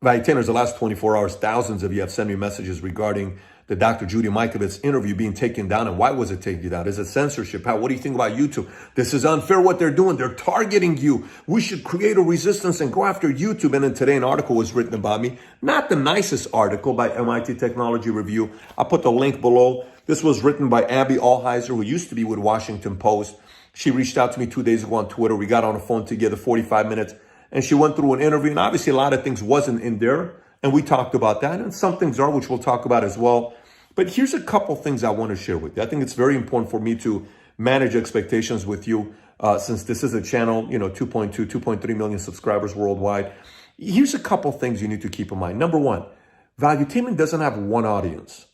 Valuetainers, the last 24 hours, thousands of you have sent me messages regarding the Dr. Judy Mikovits interview being taken down. And why was it taken down? Is it censorship? What do you think about YouTube? This is unfair what they're doing. They're targeting you. We should create a resistance and go after YouTube. And then today an article was written about me. Not the nicest article by MIT Technology Review. I'll put the link below. This was written by Abby Allheiser, who used to be with Washington Post. She reached out to me 2 days ago on Twitter. We got on the phone together 45 minutes. And she went through an interview. And obviously a lot of things wasn't in there. And we talked about that. And some things are, which we'll talk about as well. But here's a couple things I want to share with you. I think it's very important for me to manage expectations with you since this is a channel, 2.2, 2.3 million subscribers worldwide. Here's a couple things you need to keep in mind. Number one, Valuetainment doesn't have one audience.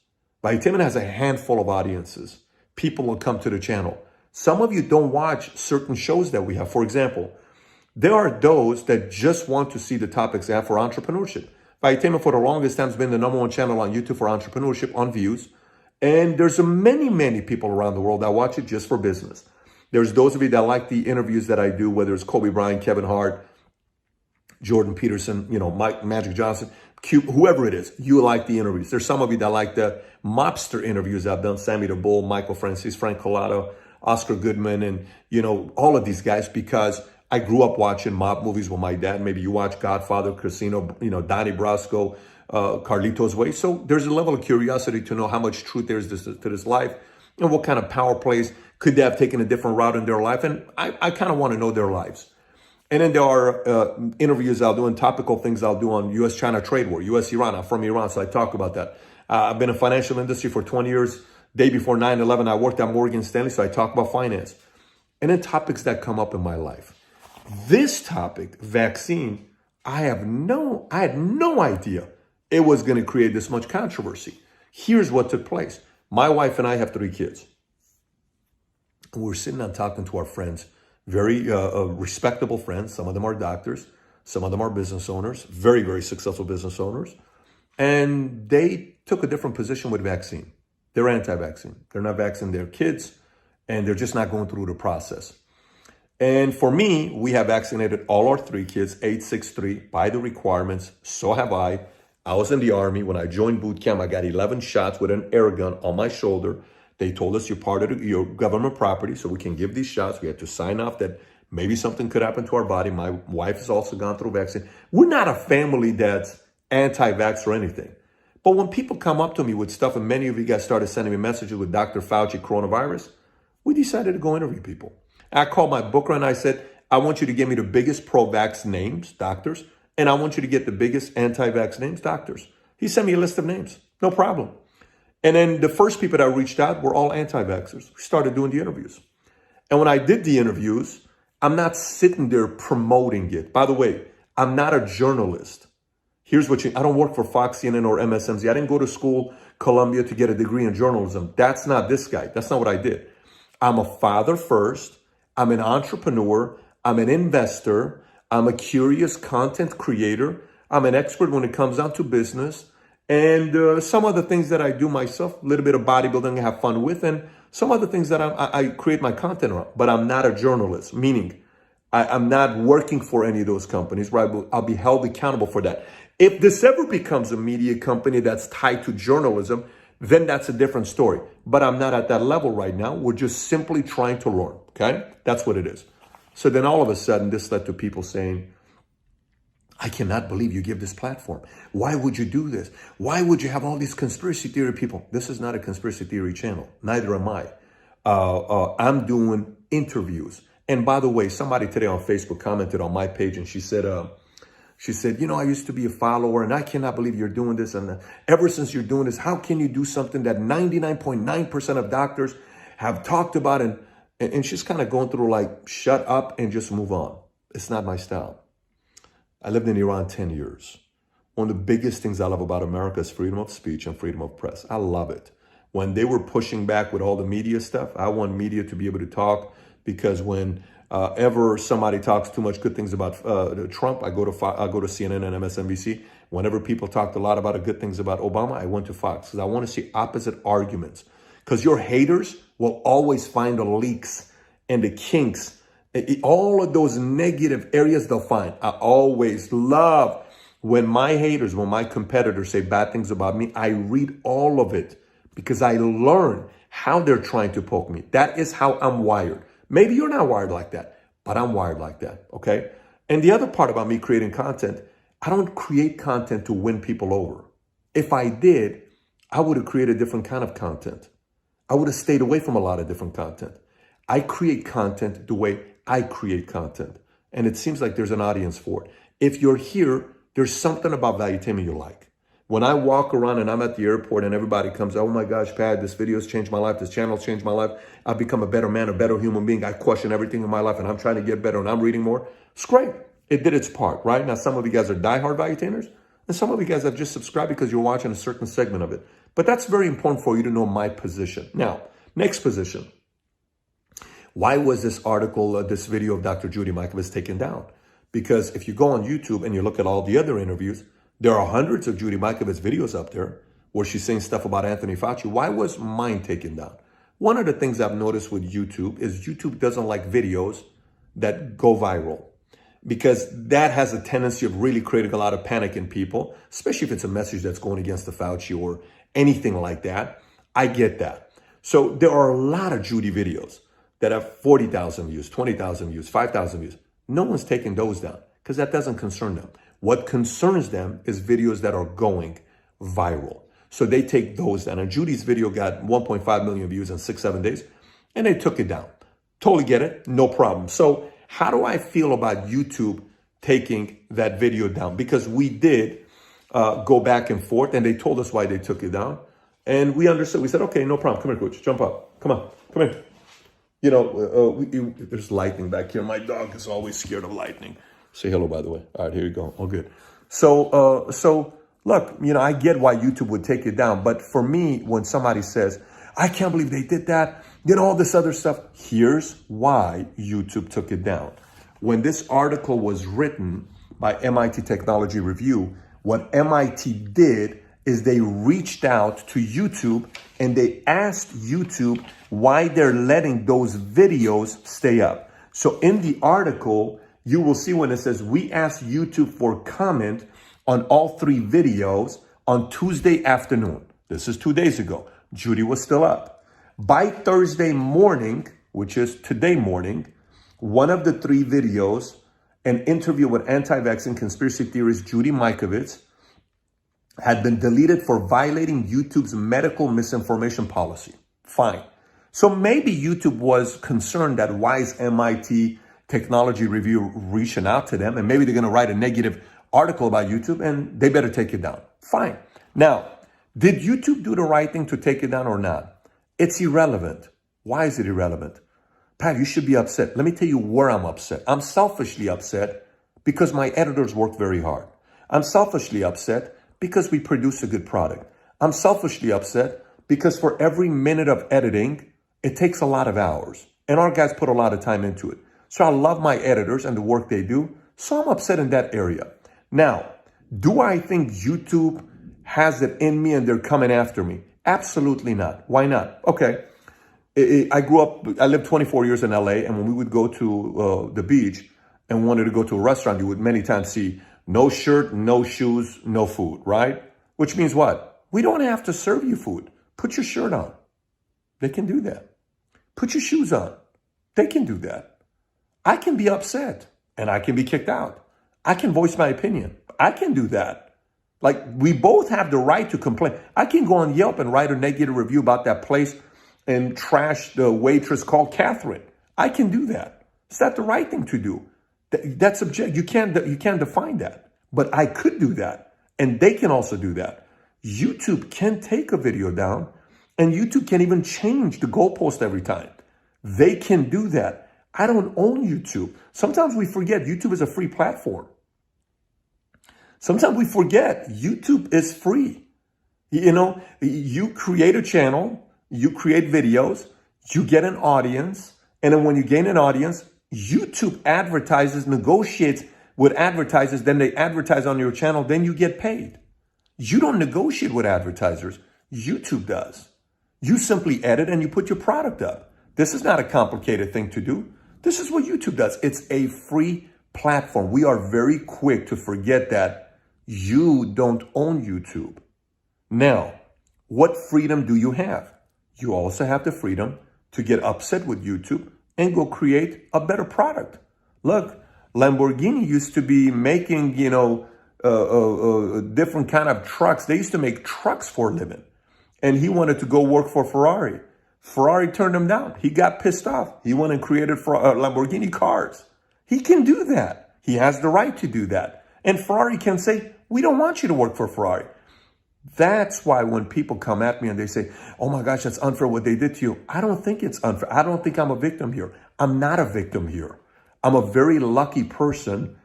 Valuetainment has a handful of audiences. People will come to the channel. Some of you don't watch certain shows that we have. For example, there are those that just want to see the topics I have for entrepreneurship. Valuetainment for the longest time has been the #1 channel on YouTube for entrepreneurship on views. And there's many people around the world that watch it just for business. There's those of you that like the interviews that I do, whether it's Kobe Bryant, Kevin Hart, Jordan Peterson, Mike Magic Johnson, whoever it is, you like the interviews. There's some of you that like the mobster interviews I've done, Sammy the Bull, Michael Francis, Frank Collado, Oscar Goodman, and, all of these guys, because I grew up watching mob movies with my dad. Maybe you watch Godfather, Casino, Donnie Brasco, Carlitos Way. So there's a level of curiosity to know how much truth there is to this life and what kind of power plays could they have taken a different route in their life. And I kind of want to know their lives. And then there are interviews I'll do and topical things I'll do on U.S.-China trade war, U.S.-Iran. I'm from Iran, so I talk about that. I've been in financial industry for 20 years. Day before 9/11, I worked at Morgan Stanley, so I talk about finance. And then topics that come up in my life. This topic, vaccine, I had no idea it was going to create this much controversy. Here's what took place. My wife and I have 3 kids. We're sitting and talking to our friends, very respectable friends. Some of them are doctors. Some of them are business owners, very successful business owners. And they took a different position with vaccine. They're anti-vaccine. They're not vaccinating their kids, and they're just not going through the process. And for me, we have vaccinated all our 3 kids, 8, 6, 3, by the requirements. So have I. I was in the Army. When I joined boot camp, I got 11 shots with an air gun on my shoulder. They told us you're part of your government property, so we can give these shots. We had to sign off that maybe something could happen to our body. My wife has also gone through vaccine. We're not a family that's anti-vax or anything. But when people come up to me with stuff, and many of you guys started sending me messages with Dr. Fauci coronavirus, we decided to go interview people. I called my booker and I said, I want you to give me the biggest pro-vax names, doctors, and I want you to get the biggest anti-vax names, doctors. He sent me a list of names, no problem. And then the first people that reached out were all anti-vaxxers. We started doing the interviews. And when I did the interviews, I'm not sitting there promoting it. By the way, I'm not a journalist. Here's what I don't work for Fox, CNN, or MSNBC. I didn't go to school, Columbia, to get a degree in journalism. That's not this guy. That's not what I did. I'm a father first. I'm an entrepreneur. I'm an investor. I'm a curious content creator. I'm an expert when it comes down to business. And some other things that I do myself, a little bit of bodybuilding I have fun with, and some other things that I create my content around. But I'm not a journalist, meaning I'm not working for any of those companies where I'll be held accountable for that. If this ever becomes a media company that's tied to journalism, then that's a different story. But I'm not at that level right now. We're just simply trying to learn, okay? That's what it is. So then all of a sudden, this led to people saying, I cannot believe you give this platform. Why would you do this? Why would you have all these conspiracy theory people? This is not a conspiracy theory channel. Neither am I. I'm doing interviews. And by the way, somebody today on Facebook commented on my page and she said, I used to be a follower and I cannot believe you're doing this. And ever since you're doing this, how can you do something that 99.9% of doctors have talked about? And she's kind of going through like, shut up and just move on. It's not my style. I lived in Iran 10 years. One of the biggest things I love about America is freedom of speech and freedom of press. I love it. When they were pushing back with all the media stuff, I want media to be able to talk, because when ever somebody talks too much good things about Trump, I go to CNN and MSNBC. Whenever people talked a lot about the good things about Obama, I went to Fox, because I want to see opposite arguments. Because your haters will always find the leaks and the kinks. All of those negative areas they'll find. I always love When my haters, when my competitors say bad things about me, I read all of it because I learn how they're trying to poke me. That is how I'm wired. Maybe you're not wired like that, but I'm wired like that, okay? And the other part about me creating content, I don't create content to win people over. If I did, I would have created a different kind of content. I would have stayed away from a lot of different content. I create content the way I create content. And it seems like there's an audience for it. If you're here, there's something about Valuetainment you like. When I walk around and I'm at the airport and everybody comes, oh my gosh, Pat, this video's changed my life. This channel's changed my life. I've become a better man, a better human being. I question everything in my life and I'm trying to get better and I'm reading more. It's great. It did its part, right? Now, some of you guys are diehard Valuetainers and some of you guys have just subscribed because you're watching a certain segment of it. But that's very important for you to know my position. Now, next position. Why was this article, this video of Dr. Judy Mikovits taken down? Because if you go on YouTube and you look at all the other interviews, there are hundreds of Judy Mikovits videos up there where she's saying stuff about Anthony Fauci. Why was mine taken down? One of the things I've noticed with YouTube is YouTube doesn't like videos that go viral because that has a tendency of really creating a lot of panic in people, especially if it's a message that's going against the Fauci or anything like that. I get that. So there are a lot of Judy videos that have 40,000 views, 20,000 views, 5,000 views. No one's taking those down because that doesn't concern them. What concerns them is videos that are going viral. So they take those down. And Judy's video got 1.5 million views in 6-7 days, and they took it down. Totally get it, no problem. So how do I feel about YouTube taking that video down? Because we did go back and forth, and they told us why they took it down. And we understood. We said, okay, no problem. Come here, coach. Jump up. Come on. Come here. You know, there's lightning back here. My dog is always scared of lightning. Say hello, by the way. All right, here you go. Oh, good. So look, you know, I get why YouTube would take it down. But for me, when somebody says, I can't believe they did that, you know, all this other stuff, here's why YouTube took it down. When this article was written by MIT Technology Review, what MIT did is they reached out to YouTube and they asked YouTube why they're letting those videos stay up. So in the article, you will see when it says, we asked YouTube for comment on all 3 videos on Tuesday afternoon. This is 2 days ago. Judy was still up. By Thursday morning, which is today morning, one of the 3 videos, an interview with anti-vaccine conspiracy theorist Judy Mikovits, had been deleted for violating YouTube's medical misinformation policy. Fine. So maybe YouTube was concerned that why is MIT Technology Review reaching out to them, and maybe they're going to write a negative article about YouTube and they better take it down. Fine. Now, did YouTube do the right thing to take it down or not? It's irrelevant. Why is it irrelevant? Pat, you should be upset. Let me tell you where I'm upset. I'm selfishly upset because my editors work very hard. I'm selfishly upset because we produce a good product. I'm selfishly upset because for every minute of editing, it takes a lot of hours. And our guys put a lot of time into it. So I love my editors and the work they do. So I'm upset in that area. Now, do I think YouTube has it in me and they're coming after me? Absolutely not. Why not? Okay. I lived 24 years in LA, and when we would go to the beach and wanted to go to a restaurant, you would many times see no shirt, no shoes, no food, right? Which means what? We don't have to serve you food. Put your shirt on. They can do that. Put your shoes on. They can do that. I can be upset and I can be kicked out. I can voice my opinion. I can do that. Like, we both have the right to complain. I can go on Yelp and write a negative review about that place and trash the waitress called Catherine. I can do that. Is that the right thing to do? That's subjective. You can't define that. But I could do that. And they can also do that. YouTube can take a video down, and YouTube can even change the goalpost every time. They can do that. I don't own YouTube. Sometimes we forget YouTube is a free platform. Sometimes we forget YouTube is free. You know, you create a channel, you create videos, you get an audience, and then when you gain an audience, YouTube advertises, negotiates with advertisers, then they advertise on your channel, then you get paid. You don't negotiate with advertisers. YouTube does. You simply edit and you put your product up. This is not a complicated thing to do. This is what YouTube does. It's a free platform. We are very quick to forget that You don't own YouTube. Now, what freedom do you have? You also have the freedom to get upset with YouTube and go create a better product. Look, Lamborghini used to be making, different kind of trucks. They used to make trucks for a living. And he wanted to go work for Ferrari. Ferrari turned him down. He got pissed off. He went and created Lamborghini cars. He can do that. He has the right to do that. And Ferrari can say, we don't want you to work for Ferrari. That's why when people come at me and they say, oh my gosh, that's unfair what they did to you. I don't think it's unfair. I don't think I'm a victim here. I'm not a victim here. I'm a very lucky person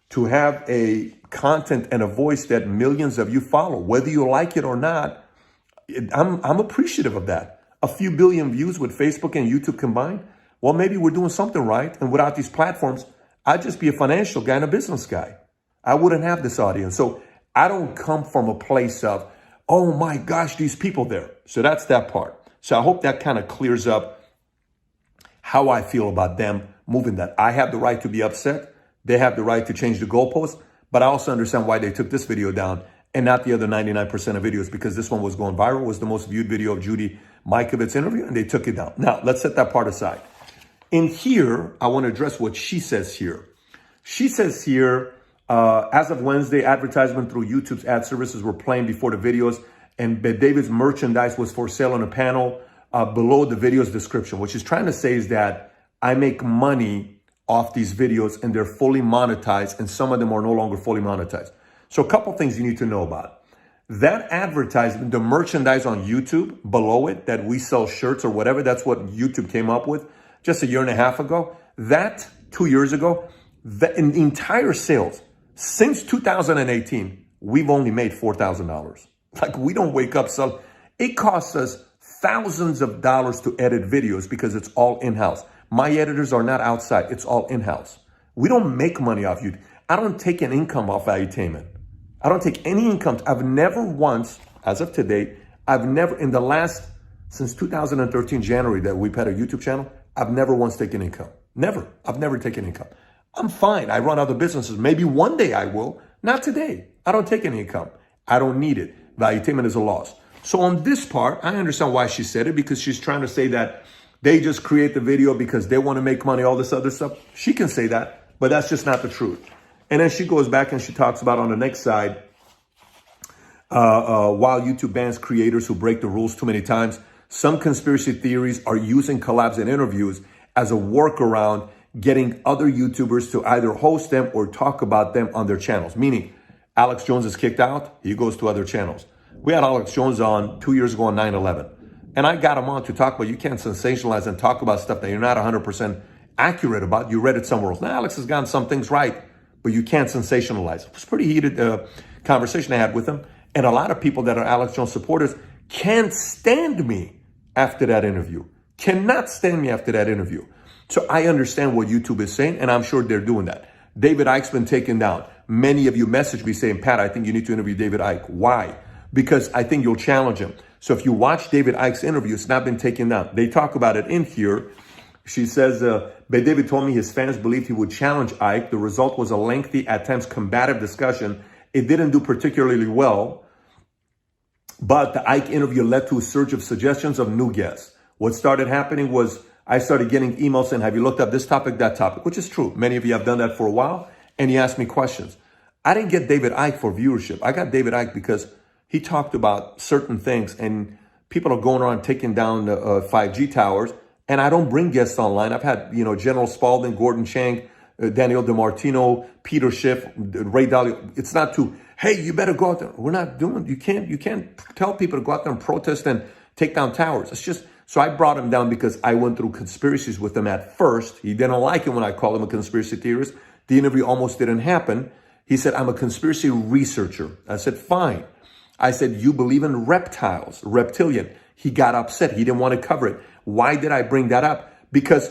to have a content and a voice that millions of you follow. Whether you like it or not, I'm appreciative of that. A few billion views with Facebook and YouTube combined. Well, maybe we're doing something right. And without these platforms, I'd just be a financial guy and a business guy. I wouldn't have this audience. So I don't come from a place of, oh my gosh, these people there. So that's that part. So I hope that kind of clears up how I feel about them moving that. I have the right to be upset. They have the right to change the goalpost. But I also understand why they took this video down and not the other 99% of videos, because this one was going viral, was the most viewed video of Judy Mikovits interview, and they took it down. Now, let's set that part aside. In here, I want to address what she says here. She says here, as of Wednesday, advertisement through YouTube's ad services were playing before the videos, and David's merchandise was for sale on a panel below the video's description. What she's trying to say is that I make money off these videos and they're fully monetized, and some of them are no longer fully monetized. So a couple things you need to know about. That advertisement, the merchandise on YouTube below it, that we sell shirts or whatever, that's what YouTube came up with just a year and a half ago. That 2 years ago, in the entire sales, since 2018, we've only made $4,000. Like, we don't wake up selling. It costs us thousands of dollars to edit videos because it's all in-house. My editors are not outside. It's all in-house. We don't make money off YouTube. I don't take an income off Valuetainment. I don't take any income. I've never once, as of today, in the last, since 2013, January, that we've had a YouTube channel, I've never once taken income. Never. I've never taken income. I'm fine. I run other businesses. Maybe one day I will. Not today. I don't take any income. I don't need it. Valuetainment is a loss. So on this part, I understand why she said it, because she's trying to say that they just create the video because they want to make money, all this other stuff. She can say that, but that's just not the truth. And then she goes back and she talks about on the next side, while YouTube bans creators who break the rules too many times, some conspiracy theories are using collabs and interviews as a workaround, getting other YouTubers to either host them or talk about them on their channels. Meaning, Alex Jones is kicked out, he goes to other channels. We had Alex Jones on 2 years ago on 9/11. And I got him on to talk about, you can't sensationalize and talk about stuff that you're not 100% accurate about. You read it somewhere else. Now, Alex has gotten some things right, but you can't sensationalize. It was a pretty heated conversation I had with him. And a lot of people that are Alex Jones supporters can't stand me after that interview. Cannot stand me after that interview. So I understand what YouTube is saying, and I'm sure they're doing that. David Icke's been taken down. Many of you messaged me saying, Pat, I think you need to interview David Icke. Why? Because I think you'll challenge him. So if you watch David Icke's interview, it's not been taken down. They talk about it in here. She says, but David told me his fans believed he would challenge Icke. The result was a lengthy, at times combative discussion. It didn't do particularly well, but the Icke interview led to a surge of suggestions of new guests. What started happening was I started getting emails saying, have you looked up this topic, that topic, which is true. Many of you have done that for a while, and you asked me questions. I didn't get David Icke for viewership. I got David Icke because he talked about certain things, and people are going around taking down the 5G towers, and I don't bring guests online. I've had, General Spalding, Gordon Chang, Daniel DiMartino, Peter Schiff, Ray Dalio. It's not to, hey, you better go out there. We're not doing, you can't tell people to go out there and protest and take down towers. It's just, so I brought him down because I went through conspiracies with him at first. He didn't like it when I called him a conspiracy theorist. The interview almost didn't happen. He said, I'm a conspiracy researcher. I said, fine. I said, you believe in reptiles, reptilian. He got upset. He didn't want to cover it. Why did I bring that up? Because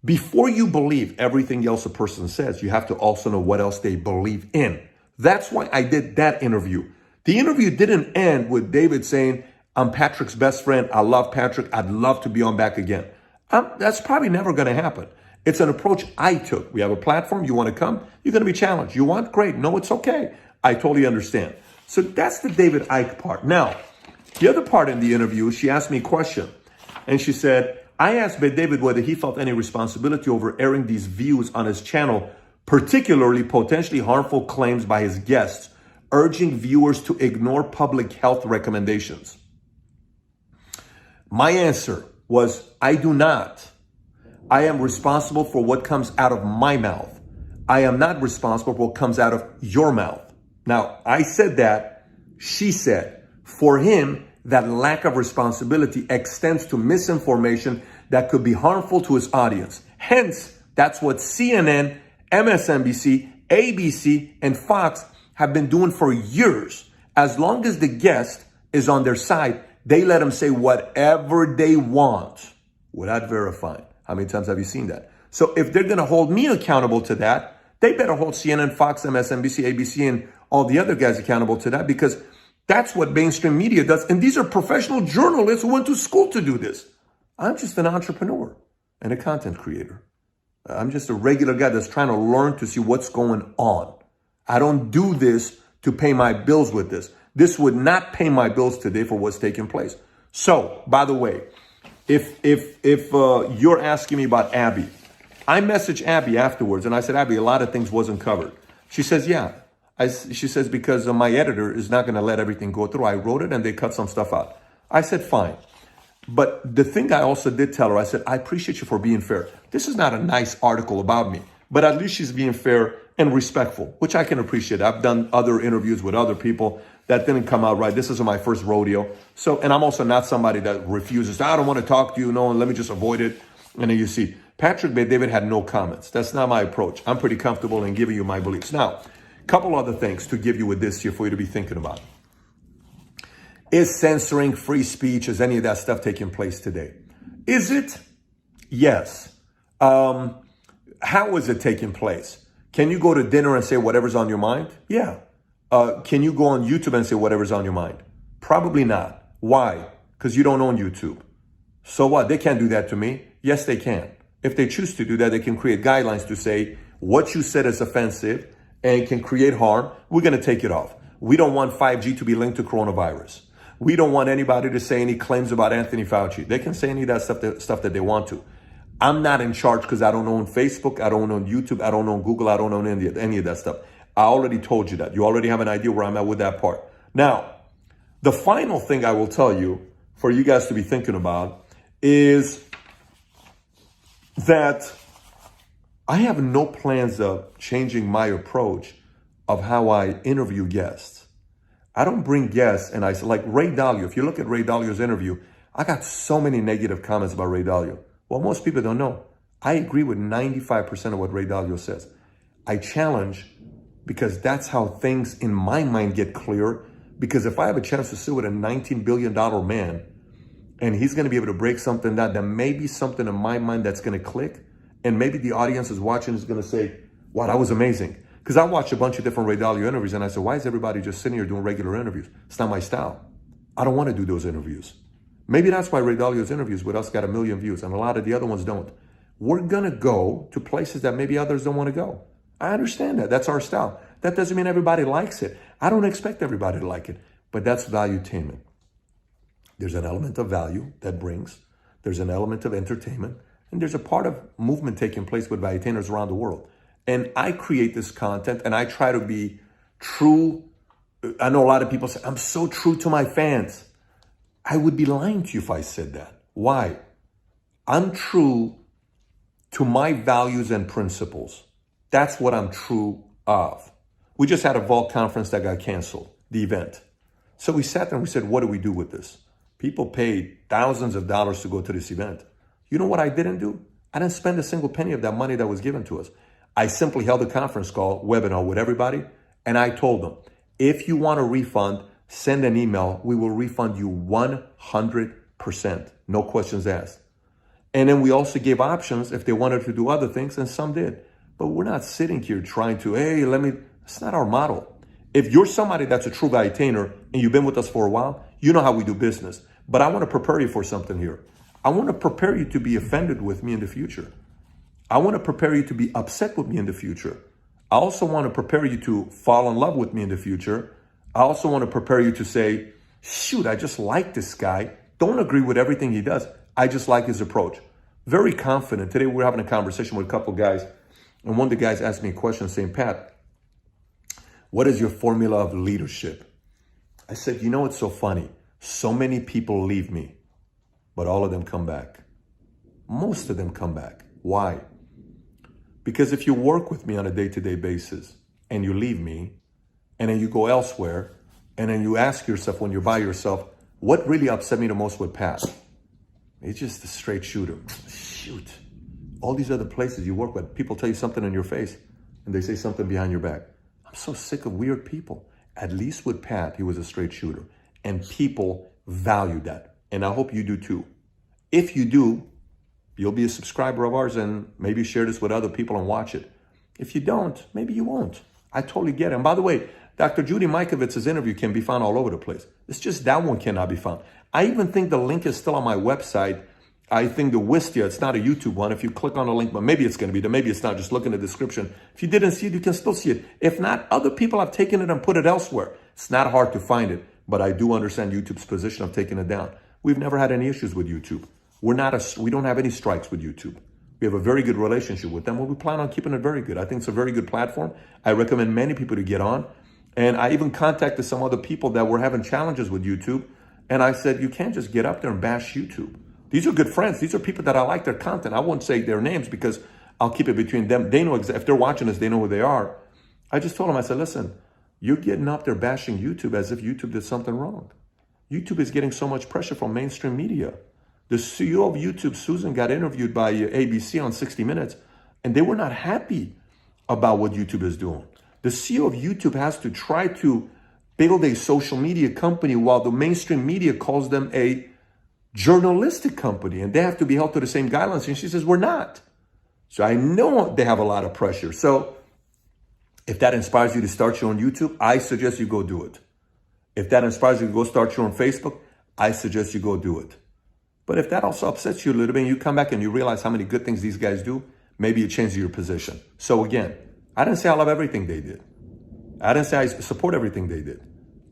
before you believe everything else a person says, you have to also know what else they believe in. That's why I did that interview. The interview didn't end with David saying, I'm Patrick's best friend. I love Patrick. I'd love to be on back again. That's probably never going to happen. It's an approach I took. We have a platform. You want to come? You're going to be challenged. You want? Great. No, it's okay. I totally understand. So that's the David Icke part. Now, the other part in the interview, she asked me a question. And she said, I asked David whether he felt any responsibility over airing these views on his channel, particularly potentially harmful claims by his guests, urging viewers to ignore public health recommendations. My answer was, I do not. I am responsible for what comes out of my mouth. I am not responsible for what comes out of your mouth. Now, I said that, she said, for him, that lack of responsibility extends to misinformation that could be harmful to his audience. Hence, that's what CNN, MSNBC, ABC, and Fox have been doing for years. As long as the guest is on their side, they let them say whatever they want without verifying. How many times have you seen that? So if they're going to hold me accountable to that, they better hold CNN, Fox, MSNBC, ABC, and all the other guys accountable to that, because that's what mainstream media does. And these are professional journalists who went to school to do this. I'm just an entrepreneur and a content creator. I'm just a regular guy that's trying to learn to see what's going on. I don't do this to pay my bills with this. This would not pay my bills today for what's taking place. So, by the way, if you're asking me about Abby, I messaged Abby afterwards and I said, Abby, a lot of things wasn't covered. She says, yeah. She says, because my editor is not going to let everything go through. I wrote it and they cut some stuff out. I said, fine. But the thing I also did tell her, I said, I appreciate you for being fair. This is not a nice article about me, but at least she's being fair and respectful, which I can appreciate. I've done other interviews with other people that didn't come out right. This isn't my first rodeo. So, and I'm also not somebody that refuses, I don't want to talk to you, no, and let me just avoid it. And then you see, Patrick Bet-David had no comments. That's not my approach. I'm pretty comfortable in giving you my beliefs. Now, couple other things to give you with this here for you to be thinking about. Is censoring free speech, is any of that stuff taking place today? Is it? Yes. How is it taking place? Can you go to dinner and say whatever's on your mind? Yeah. Can you go on YouTube and say whatever's on your mind? Probably not. Why? Because you don't own YouTube. So what? They can't do that to me. Yes, they can. If they choose to do that, they can create guidelines to say what you said is offensive and can create harm. We're going to take it off. We don't want 5G to be linked to coronavirus. We don't want anybody to say any claims about Anthony Fauci. They can say any of that stuff that they want to. I'm not in charge because I don't own Facebook. I don't own YouTube. I don't own Google. I don't own any of that stuff. I already told you that. You already have an idea where I'm at with that part. Now, the final thing I will tell you for you guys to be thinking about is that I have no plans of changing my approach of how I interview guests. I don't bring guests and I say, like Ray Dalio. If you look at Ray Dalio's interview, I got so many negative comments about Ray Dalio. Well, most people don't know. I agree with 95% of what Ray Dalio says. I challenge because that's how things in my mind get clear. Because if I have a chance to sit with a $19 billion man and he's going to be able to break something down, then maybe something in my mind that's going to click. And maybe the audience is watching is going to say, wow, that was amazing. Because I watched a bunch of different Ray Dalio interviews and I said, why is everybody just sitting here doing regular interviews? It's not my style. I don't want to do those interviews. Maybe that's why Ray Dalio's interviews with us got 1 million views and a lot of the other ones don't. We're going to go to places that maybe others don't want to go. I understand that. That's our style. That doesn't mean everybody likes it. I don't expect everybody to like it, but that's valuetainment. There's an element of value that brings. There's an element of entertainment. And there's a part of movement taking place with valuetainers around the world. And I create this content and I try to be true. I know a lot of people say, I'm so true to my fans. I would be lying to you if I said that. Why? I'm true to my values and principles. That's what I'm true of. We just had a Vault conference that got canceled, the event. So we sat there and we said, what do we do with this? People paid thousands of dollars to go to this event. You know what I didn't do? I didn't spend a single penny of that money that was given to us. I simply held a conference call, webinar with everybody, and I told them, if you want a refund, send an email. We will refund you 100%. No questions asked. And then we also gave options if they wanted to do other things, and some did. But we're not sitting here trying to, that's not our model. If you're somebody that's a true valuetainer and you've been with us for a while, you know how we do business. But I want to prepare you for something here. I want to prepare you to be offended with me in the future. I want to prepare you to be upset with me in the future. I also want to prepare you to fall in love with me in the future. I also want to prepare you to say, shoot, I just like this guy. Don't agree with everything he does. I just like his approach. Very confident. Today we're having a conversation with a couple guys, and one of the guys asked me a question saying, Pat, what is your formula of leadership? I said, you know, it's so funny. So many people leave me, but all of them come back. Most of them come back. Why? Because if you work with me on a day-to-day basis and you leave me and then you go elsewhere and then you ask yourself when you're by yourself, what really upset me the most with Pat? He's just a straight shooter. Shoot. All these other places you work with, people tell you something in your face and they say something behind your back. I'm so sick of weird people. At least with Pat, he was a straight shooter. And people value that. And I hope you do too. If you do, you'll be a subscriber of ours and maybe share this with other people and watch it. If you don't, maybe you won't. I totally get it. And by the way, Dr. Judy Mikovits' interview can be found all over the place. It's just that one cannot be found. I even think the link is still on my website. I think the Wistia, it's not a YouTube one. If you click on the link, but maybe it's going to be there. Maybe it's not. Just look in the description. If you didn't see it, you can still see it. If not, other people have taken it and put it elsewhere. It's not hard to find it, but I do understand YouTube's position of taking it down. We've never had any issues with YouTube. We don't have any strikes with YouTube. We have a very good relationship with them. Well, we plan on keeping it very good. I think it's a very good platform. I recommend many people to get on. And I even contacted some other people that were having challenges with YouTube. And I said, you can't just get up there and bash YouTube. These are good friends. These are people that I like their content. I won't say their names because I'll keep it between them. They know, if they're watching this, they know who they are. I just told them, I said, listen, you're getting up there bashing YouTube as if YouTube did something wrong. YouTube is getting so much pressure from mainstream media. The CEO of YouTube, Susan, got interviewed by ABC on 60 Minutes, and they were not happy about what YouTube is doing. The CEO of YouTube has to try to build a social media company while the mainstream media calls them a journalistic company, and they have to be held to the same guidelines. And she says, we're not. So I know they have a lot of pressure. So if that inspires you to start your own YouTube, I suggest you go do it. If that inspires you to go start your own Facebook, I suggest you go do it. But if that also upsets you a little bit and you come back and you realize how many good things these guys do, maybe you change your position. So again, I didn't say I love everything they did. I didn't say I support everything they did.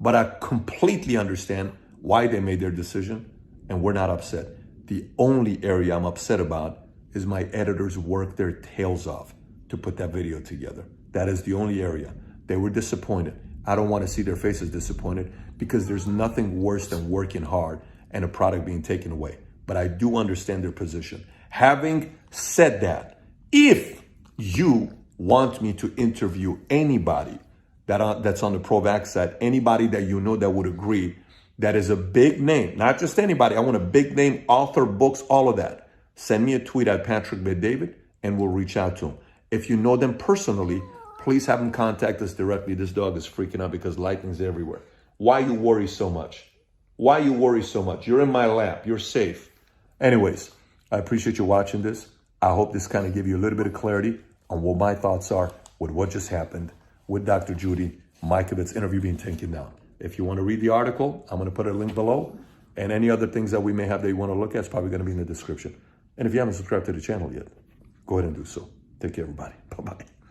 But I completely understand why they made their decision, and we're not upset. The only area I'm upset about is my editors worked their tails off to put that video together. That is the only area. They were disappointed. I don't want to see their faces disappointed because there's nothing worse than working hard and a product being taken away. But I do understand their position. Having said that, if you want me to interview anybody that's on the pro-vax side, anybody that you know that would agree, that is a big name, not just anybody. I want a big name, author, books, all of that. Send me a tweet at Patrick Bet-David and we'll reach out to them. If you know them personally, please have them contact us directly. This dog is freaking out because lightning's everywhere. Why you worry so much? Why you worry so much? You're in my lap. You're safe. Anyways, I appreciate you watching this. I hope this kind of gave you a little bit of clarity on what my thoughts are with what just happened with Dr. Judy Mikovits' interview being taken down. If you want to read the article, I'm going to put a link below. And any other things that we may have that you want to look at is probably going to be in the description. And if you haven't subscribed to the channel yet, go ahead and do so. Take care, everybody. Bye-bye.